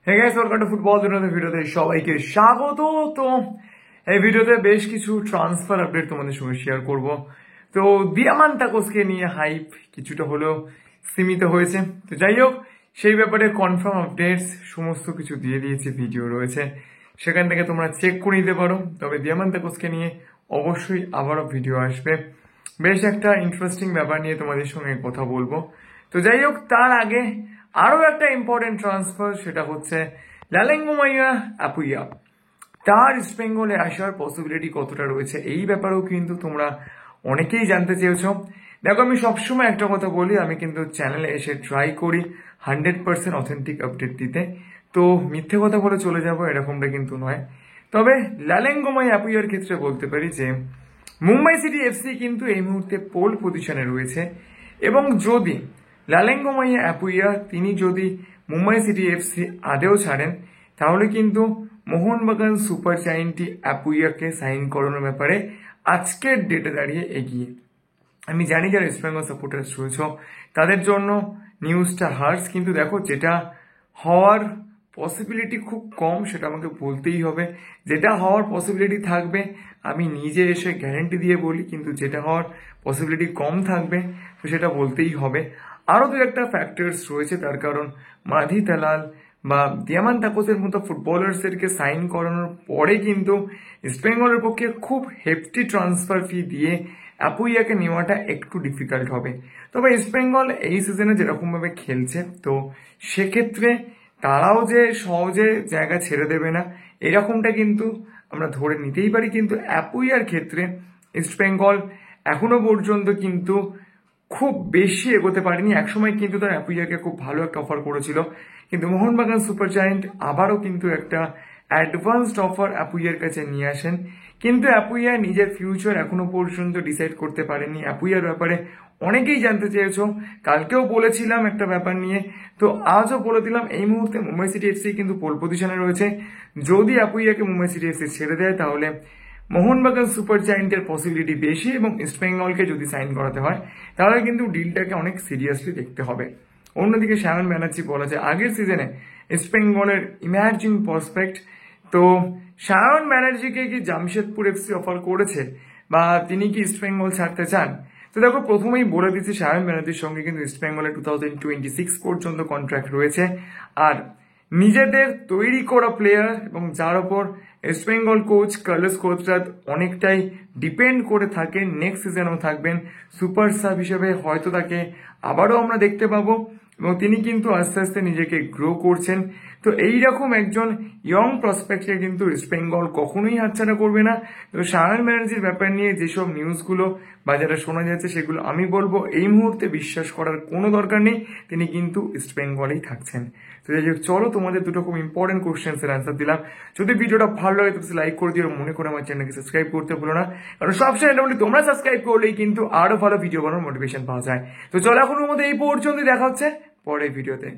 Hey guys, welcome to football দুনিয়াতে ভিডিওতে সবাইকে স্বাগত। তো এই ভিডিওতে বেশ কিছু ট্রান্সফার আপডেট তোমাদের সঙ্গে শেয়ার করব। তো দিয়ামান্তাকোসকে নিয়ে হাইপ কিছুটা হলেও সীমিত হয়েছে। তো যাই হোক, সেই ব্যাপারে কনফার্ম আপডেটস সমস্ত কিছু দিয়ে দিয়েছে, ভিডিও রয়েছে, সেখান থেকে তোমরা চেক করে নিতে পারো। তবে দিয়ামান্তাকোসকে নিয়ে অবশ্যই আবারও ভিডিও আসবে, বেশ একটা ইন্টারেস্টিং ব্যাপার নিয়ে তোমাদের সঙ্গে কথা বলবো। তো যাই হোক, তার আগে আরো একটা ইম্পর্টেন্ট ট্রান্সফার, সেটা হচ্ছে লালেঙ্গুমাইয়া আপুইয়া। তার ইস্ট বেঙ্গলে আসার পসিবিলিটি কতটা রয়েছে, এই ব্যাপারেও কিন্তু তোমরা অনেকেই জানতে চেয়েছো। দেখো, আমি সবসময় একটা কথা বলি, আমি কিন্তু চ্যানেলে এসে ট্রাই করি 100% অথেন্টিক আপডেট দিতে। তো মিথ্যে কথা বলে চলে যাবো এরকমটা কিন্তু নয়। তবে লালেঙ্গুমাইয়া আপুইয়ার ক্ষেত্রে বলতে পারি যে মুম্বাই সিটি এফসি কিন্তু এই মুহূর্তে পোল পজিশনে রয়েছে, এবং যদি লালেঙ্গুমাইয়া আপুইয়া তিনি যদি মুম্বাই সিটি এফসি আদেও ছাড়েন, তাহলে কিন্তু মোহনবাগান সুপার জায়েন্টই আপুইয়াকে সাইন করানোর ব্যাপারে আজকের ডেটে দাঁড়িয়ে এগিয়ে। আমি জানি যারা ইস্ট বেঙ্গল সাপোর্টার্স রয়েছ তাদের জন্য নিউজটা হার্স, কিন্তু দেখো, যেটা হওয়ার পসিবিলিটি খুব কম সেটা আমাকে বলতেই হবে। যেটা হওয়ার পসিবিলিটি থাকবে আমি নিজে এসে গ্যারেন্টি দিয়ে বলি, কিন্তু যেটা হওয়ার পসিবিলিটি কম থাকবে তো সেটা বলতেই হবে। আরও দু একটা ফ্যাক্টরস রয়েছে, তার কারণ মাধি দালাল বা দিয়ামান্তাকোসের মতো ফুটবলার্সদেরকে সাইন করানোর পরে কিন্তু ইস্টবেঙ্গলের পক্ষে খুব হেফটি ট্রান্সফার ফি দিয়ে আপুইয়াকে নেওয়াটা একটু ডিফিকাল্ট হবে। তবে ইস্টবেঙ্গল এই সিজনে যেরকমভাবে খেলছে, তো সেক্ষেত্রে তারাও যে সহজে জায়গা ছেড়ে দেবে না এরকমটা কিন্তু আমরা ধরে নিতেই পারি। কিন্তু আপুইয়ার ক্ষেত্রে ইস্টবেঙ্গল এখনো পর্যন্ত কিন্তু খুব বেশি এগোতে পারেনি। একসময় কিন্তু তার আপুইয়াকে খুব ভালো একটা অফার করেছিল, কিন্তু মোহনবাগান সুপার জায়েন্ট আবারও কিন্তু একটা অ্যাডভান্সড অফার আপুইয়ার কাছে নিয়ে আসেন। কিন্তু আপুইয়া নিজের ফিউচার এখনো পর্যন্ত ডিসাইড করতে পারেনি। আপুইয়ার ব্যাপারে অনেকেই জানতে চেয়েছো, কালকেও বলেছিলাম একটা ব্যাপার নিয়ে, তো আজও বলে দিলাম। এই মুহূর্তে মুম্বাই সিটি এফসি কিন্তু পোল পজিশনে রয়েছে। যদি আপুইয়াকে মুম্বাই সিটি এফসি ছেড়ে দেয়, তাহলে মোহনবাগান সুপার জায়েন্টের পসিবিলিটি বেশি, এবং ইস্টবেঙ্গলকে যদি সাইন করাতে হয় তাহলে কিন্তু ডিলটাকে অনেক সিরিয়াসলি দেখতে হবে। অন্যদিকে সায়ন ব্যানার্জি বলা যায় আগের সিজনে ইস্টবেঙ্গলের ইমার্জিং প্রসপেক্ট। তো সায়ন ব্যানার্জিকে কি জামশেদপুর এফসি অফার করেছে, বা তিনি কি ইস্টবেঙ্গল ছাড়তে চান? তো দেখো, প্রথমেই বলে দিচ্ছি, সায়ন ব্যানার্জির সঙ্গে কিন্তু ইস্টবেঙ্গলের 2026 পর্যন্ত কন্ট্রাক্ট রয়েছে। আর নিজেদের তৈরি করা প্লেয়ার এবং যার ওপর ইস্টবেঙ্গল কোচ কার্লোস কোচরাত অনেকটাই ডিপেন্ড করে থাকে, নেক্সট সিজনেও থাকবেন সুপার সাব হিসেবে, হয়তো তাকে আবারও আমরা দেখতে পাবো, এবং তিনি কিন্তু আস্তে আস্তে নিজেকে গ্রো করছেন। তো এইরকম একজন ইয়ং প্রসপেক্টকে কিন্তু ইস্টবেঙ্গল কখনোই হাতছাড়া করবে না। তো সায়ন ব্যানার্জির ব্যাপার নিয়ে যেসব নিউজগুলো বা যেটা শোনা যাচ্ছে, সেগুলো আমি বলবো এই মুহূর্তে বিশ্বাস করার কোনো দরকার নেই, তিনি কিন্তু ইস্টবেঙ্গলেই থাকছেন। তো যাই হোক, চলো তোমাদের দুটো খুব ইম্পর্টেন্ট কোশ্চেন্সের অ্যান্সার দিলাম। যদি ভিডিওটা ভালো লাগে তো লাইক করে দিও, মনে করে আমার চ্যানেলকে সাবস্ক্রাইব করতে ভুলো না, কারণ সবসময় মোটামুটি তোমরা সাবস্ক্রাইব করলেই কিন্তু আরো ভালো ভিডিও বানানোর মোটিভেশন পাওয়া যায়। তো চলো, এখন মধ্যে এই পর্যন্ত দেখা হচ্ছে পরের ভিডিওতে।